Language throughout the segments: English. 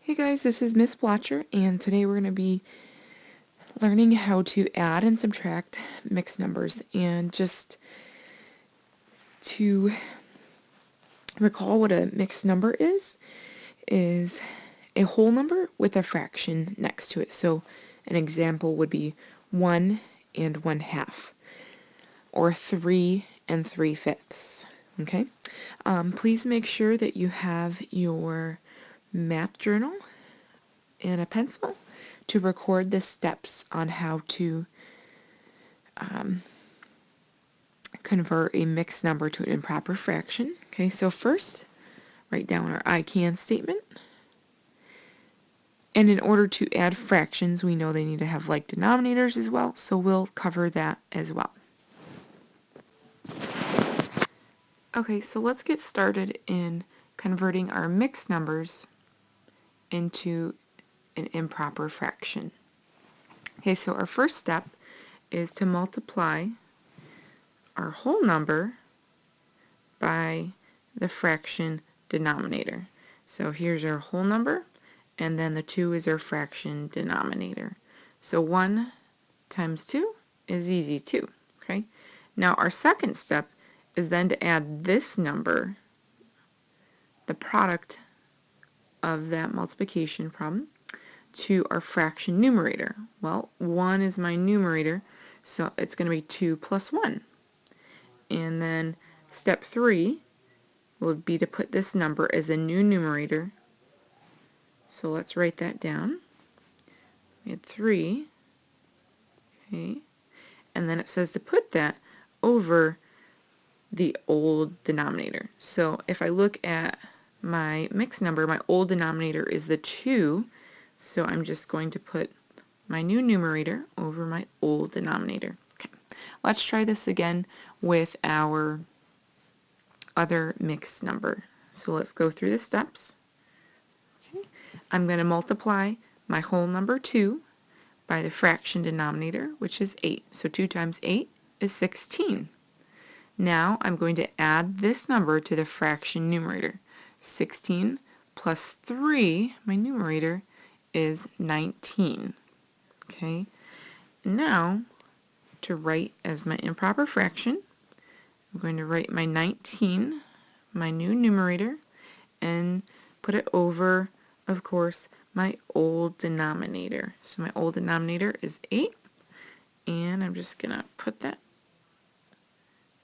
Hey guys, this is Miss Blotcher, and today we're going to be learning how to add and subtract mixed numbers. And just to recall what a mixed number is a whole number with a fraction next to it. So an example would be 1 and 1/2, or 3 and 3/5. Okay? Please make sure that you have your math journal and a pencil to record the steps on how to convert a mixed number to an improper fraction. Okay, so first, write down our I can statement. And in order to add fractions, we know they need to have like denominators as well, so we'll cover that as well. Okay, so let's get started in converting our mixed numbers into an improper fraction. Okay, so our first step is to multiply our whole number by the fraction denominator. So here's our whole number, and then the 2 is our fraction denominator. So 1 times 2 is easy, 2. Okay? Now our second step is then to add this number, the product of that multiplication problem, to our fraction numerator. Well, 1 is my numerator, so it's going to be 2 plus 1. And then step 3 would be to put this number as a new numerator. So let's write that down. We had 3. Okay. And then it says to put that over the old denominator. So if I look at my mixed number, my old denominator is the 2. So I'm just going to put my new numerator over my old denominator. Okay. Let's try this again with our other mixed number. So let's go through the steps. Okay. I'm going to multiply my whole number 2 by the fraction denominator, which is 8. So 2 times 8 is 16. Now I'm going to add this number to the fraction numerator. 16 plus 3, my numerator, is 19. Okay. Now, to write as my improper fraction, I'm going to write my 19, my new numerator, and put it over, of course, my old denominator. So my old denominator is 8, and I'm just going to put that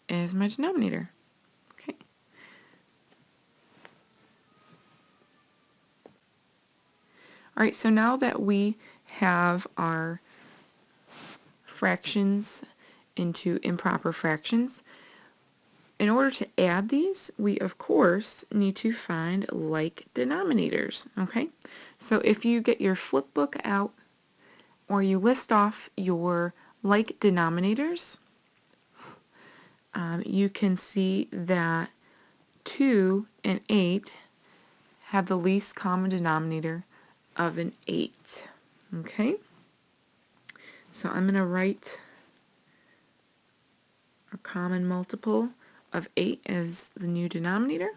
as my denominator. Okay. Alright, so now that we have our fractions into improper fractions, in order to add these, we of course need to find like denominators. Okay, so if you get your flip book out or you list off your like denominators, you can see that 2 and 8 have the least common denominator of an 8. Okay, so I'm going to write a common multiple of 8 as the new denominator.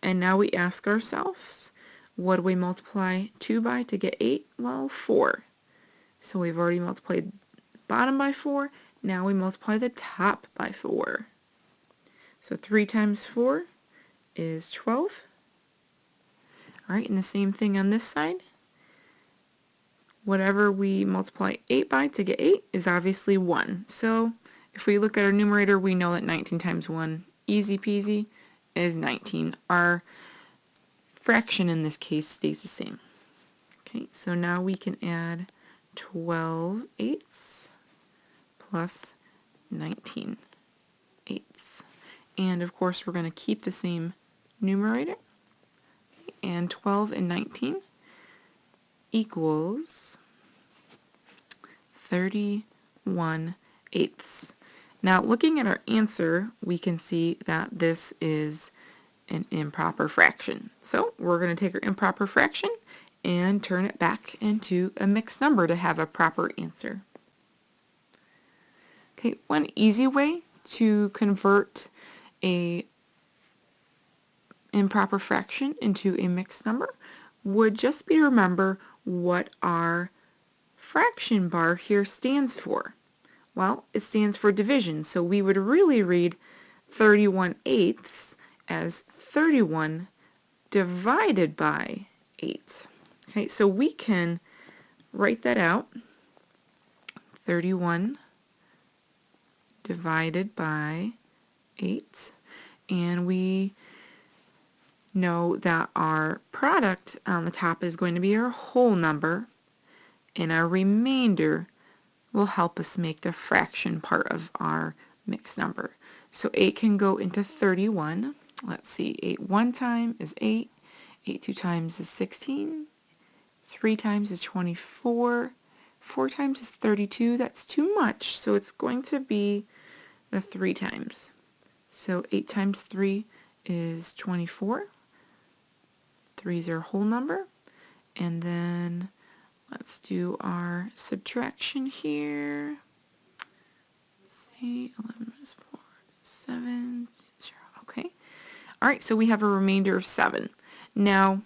And now we ask ourselves, what do we multiply 2 by to get 8? Well, 4. So we've already multiplied the bottom by 4. Now we multiply the top by 4. So 3 times 4 is 12. Alright, and the same thing on this side. Whatever we multiply 8 by to get 8 is obviously 1. So if we look at our numerator, we know that 19 times 1, easy peasy, is 19. Our fraction in this case stays the same. Okay, so now we can add 12 eighths plus 19 eighths. And of course, we're going to keep the same numerator. And 12 and 19 equals 31 eighths. Now, looking at our answer, we can see that this is an improper fraction. So we're going to take our improper fraction and turn it back into a mixed number to have a proper answer. Okay, one easy way to convert a improper fraction into a mixed number would just be to remember what our fraction bar here stands for. Well, it stands for division, so we would really read 31/8 as 31 divided by 8. Okay, so we can write that out. 31 divided by 8, and we know that our product on the top is going to be our whole number, and our remainder will help us make the fraction part of our mixed number. So 8 can go into 31. Let's see, 8 one time is 8, 8 two times is 16, 3 times is 24, 4 times is 32. That's too much, so it's going to be the 3 times. So 8 times 3 is 24. 3 is our whole number. And then let's do our subtraction here. Let's see, 11 minus 4, 7, 0. Okay. All right, so we have a remainder of 7. Now,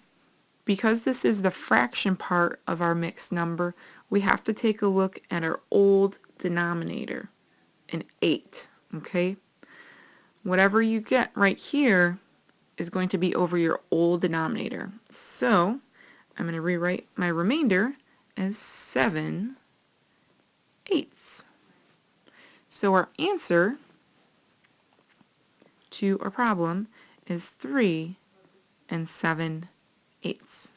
because this is the fraction part of our mixed number, we have to take a look at our old denominator, an 8. Okay? Whatever you get right here is going to be over your old denominator. So I'm going to rewrite my remainder as 7/8. So our answer to our problem is 3 7/8.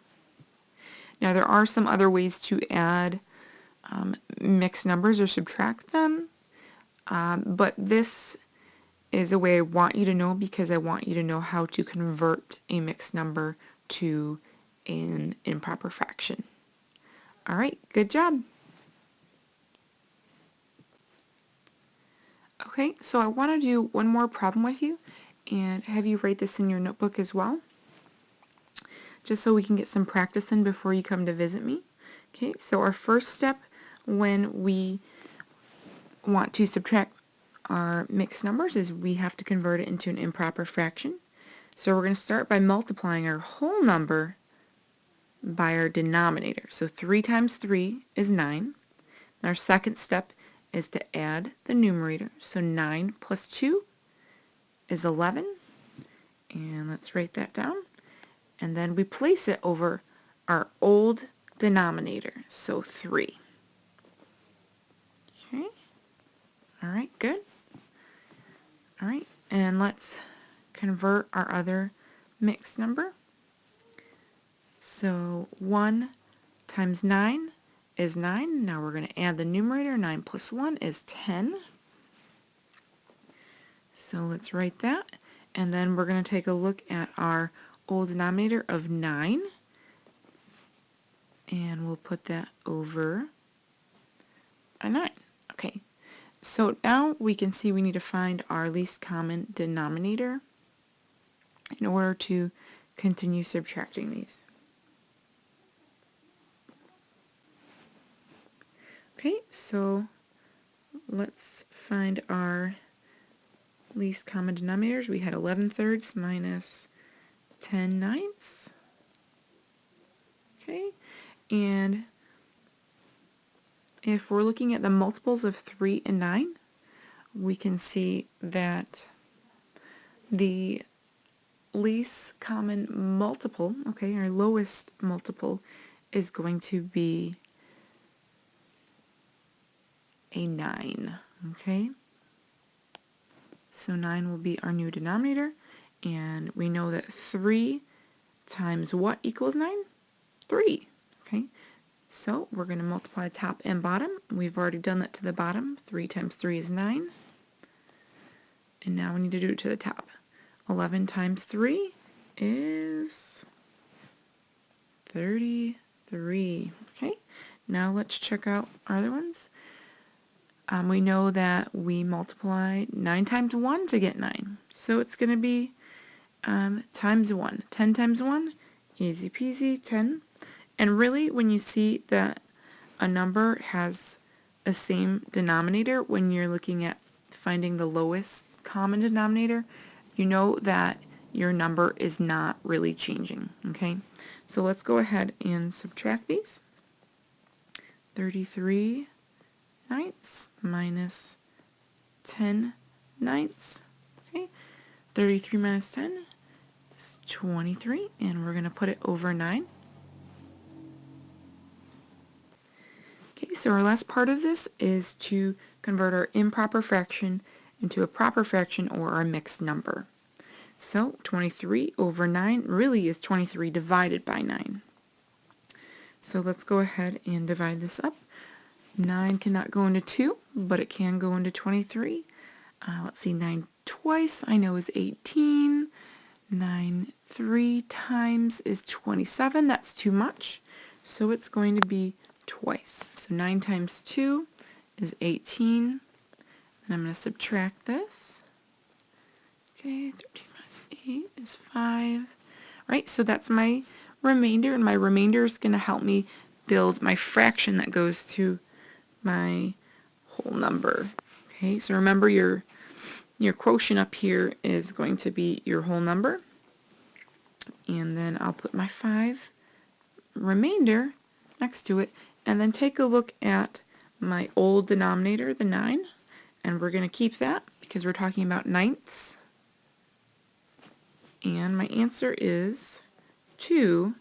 Now there are some other ways to add mixed numbers or subtract them, but this is a way I want you to know because I want you to know how to convert a mixed number to an improper fraction. All right, good job. Okay, so I want to do one more problem with you and have you write this in your notebook as well, just so we can get some practice in before you come to visit me. Okay, so our first step when we want to subtract our mixed numbers is we have to convert it into an improper fraction. So we're going to start by multiplying our whole number by our denominator. So 3 times 3 is 9. Our second step is to add the numerator. So 9 plus 2 is 11. And let's write that down. And then we place it over our old denominator. So 3. Okay. All right, good. All right, and let's convert our other mixed number. So 1 times 9 is 9. Now we're going to add the numerator. 9 plus 1 is 10. So let's write that. And then we're going to take a look at our old denominator of 9. And we'll put that over a 9. Okay. So now we can see we need to find our least common denominator in order to continue subtracting these. Okay, so let's find our least common denominators. We had 11/3 minus 10/9. Okay, and if we're looking at the multiples of 3 and 9, we can see that the least common multiple, okay, our lowest multiple is going to be a 9, okay? So 9 will be our new denominator, and we know that 3 times what equals 9? 3, okay? So we're going to multiply top and bottom. We've already done that to the bottom. 3 times 3 is 9. And now we need to do it to the top. 11 times 3 is 33. Okay, now let's check out our other ones. We know that we multiply 9 times 1 to get 9. So it's going to be times 1. 10 times 1, easy peasy, 10. And really, when you see that a number has a same denominator, when you're looking at finding the lowest common denominator, you know that your number is not really changing. Okay, so let's go ahead and subtract these. 33 ninths minus 10 ninths. Okay, 33 minus 10 is 23, and we're going to put it over 9. Okay, so our last part of this is to convert our improper fraction into a proper fraction or our mixed number. So 23 over 9 really is 23 divided by 9. So let's go ahead and divide this up. 9 cannot go into 2, but it can go into 23. Let's see, 9 twice I know is 18. 9 3 times is 27. That's too much. So it's going to be twice. So 9 times 2 is 18. And I'm going to subtract this. Okay, 13 minus 8 is 5. Right, so that's my remainder, and my remainder is going to help me build my fraction that goes to my whole number. Okay, so remember your quotient up here is going to be your whole number, and then I'll put my 5 remainder next to it, and then take a look at my old denominator, the 9, and we're going to keep that because we're talking about ninths. And my answer is 2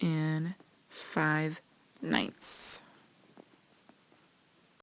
and 5 ninths.